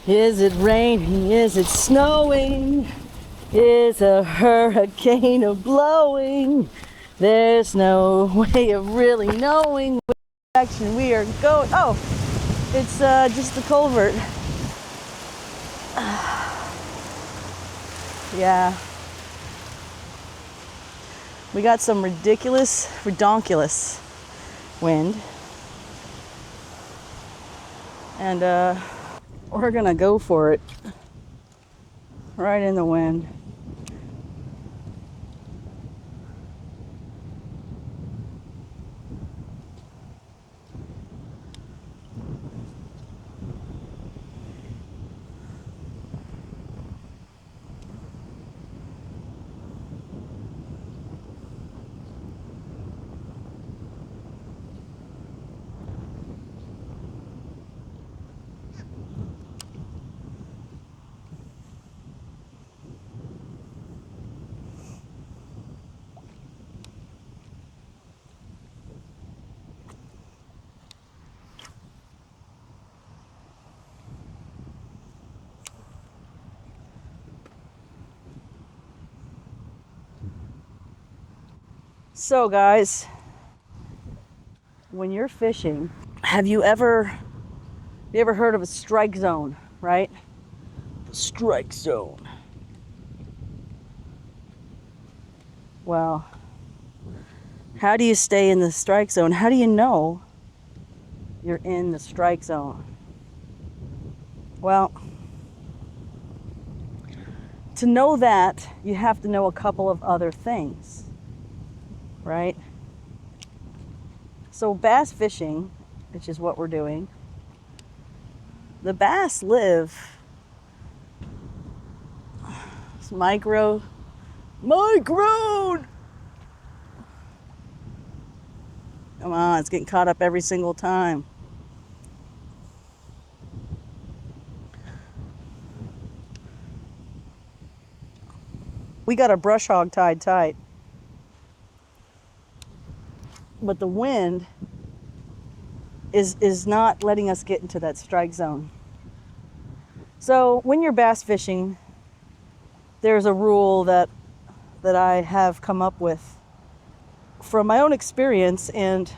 Is it raining? Is it snowing? Is a hurricane blowing? There's no way of really knowing which direction we are going. Oh, it's just the culvert. Yeah. We got some redonkulous wind. And we're gonna go for it. Right in the wind. So guys, when you're fishing, have you ever heard of a strike zone, right? Strike zone. Well, how do you stay in the strike zone? How do you know you're in the strike zone? Well, to know that, you have to know a couple of other things, right? So bass fishing, which is what we're doing, the bass live micro. Come on, it's getting caught up every single time. We got a brush hog tied tight, but the wind is not letting us get into that strike zone. So when you're bass fishing, there's a rule that I have come up with from my own experience, and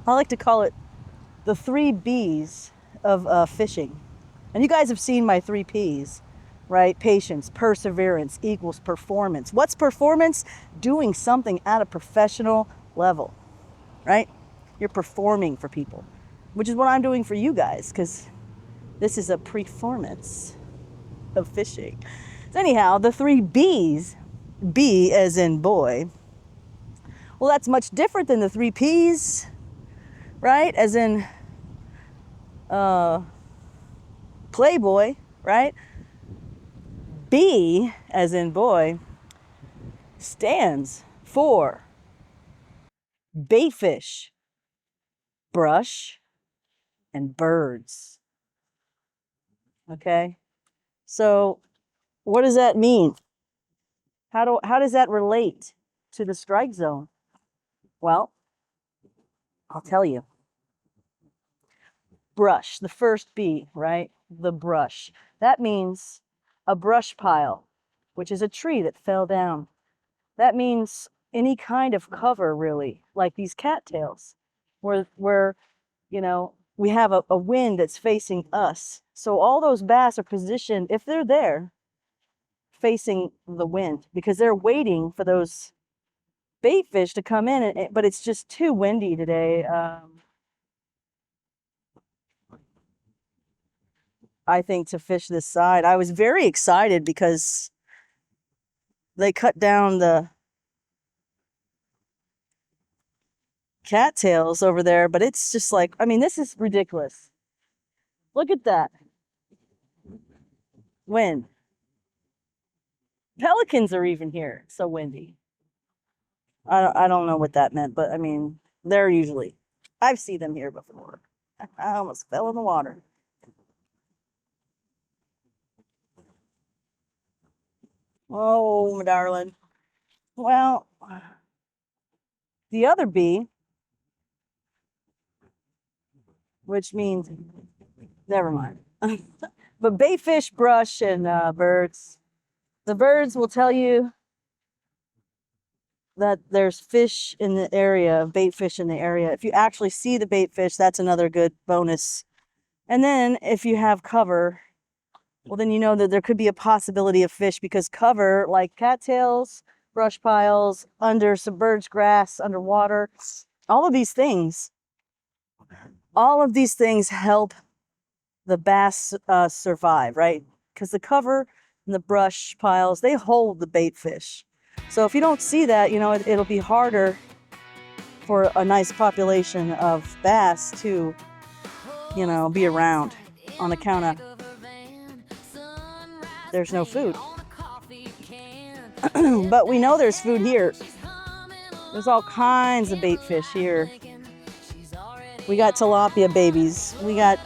I like to call it the 3 B's of fishing. And you guys have seen my 3 P's, right? Patience, perseverance equals performance. What's performance? Doing something at a professional level, right? You're performing for people, which is what I'm doing for you guys, because this is a performance of fishing. So anyhow, the 3 B's, B as in boy, well, that's much different than the 3 P's, right? As in playboy, right? B as in boy stands for bait fish, brush, and birds. Okay? So what does that mean? How does that relate to the strike zone? Well, I'll tell you. Brush, the first B, right? The brush. That means a brush pile, which is a tree that fell down. That means any kind of cover, really, like these cattails, where we have a wind that's facing us. So all those bass are positioned, if they're there, facing the wind, because they're waiting for those bait fish to come in, but it's just too windy today. I think, to fish this side. I was very excited because they cut down the cattails over there, but it's just like, I mean, this is ridiculous. Look at that wind. Pelicans are even here. It's so windy. I don't know what that meant, but I mean, they're usually, I've seen them here before. I almost fell in the water. Oh, my darling. Well, the other B, which means, never mind. But bait fish, brush, and birds. The birds will tell you that there's fish in the area, bait fish in the area. If you actually see the bait fish, that's another good bonus. And then if you have cover, well, then you know that there could be a possibility of fish, because cover, like cattails, brush piles, under submerged grass, underwater, all of these things help the bass survive, right? Because the cover and the brush piles, they hold the bait fish. So if you don't see that, you know, it'll be harder for a nice population of bass to, you know, be around on account of there's no food. But we know there's food here. There's all kinds of bait fish here. We got tilapia babies. We got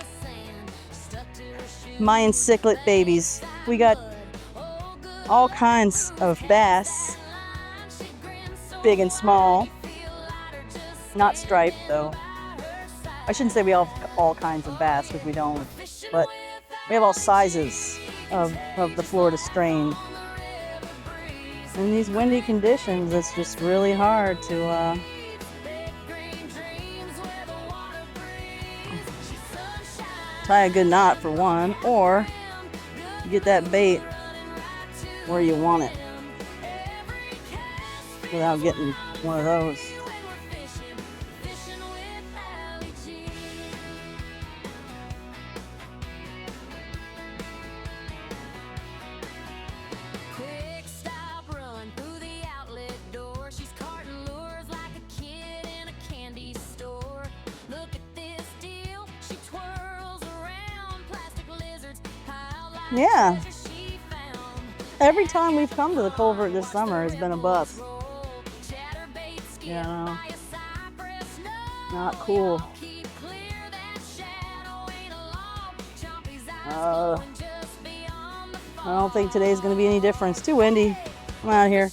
Mayan cichlid babies. We got all kinds of bass, big and small. Not striped, though. I shouldn't say we have all kinds of bass, because we don't, but we have all sizes of the Florida strain. In these windy conditions, it's just really hard to tie a good knot, for one, or get that bait where you want it without getting one of those. Yeah. Every time we've come to the culvert this summer has been a bust. Yeah. Not cool. I don't think today's going to be any difference. Too windy. I'm out of here.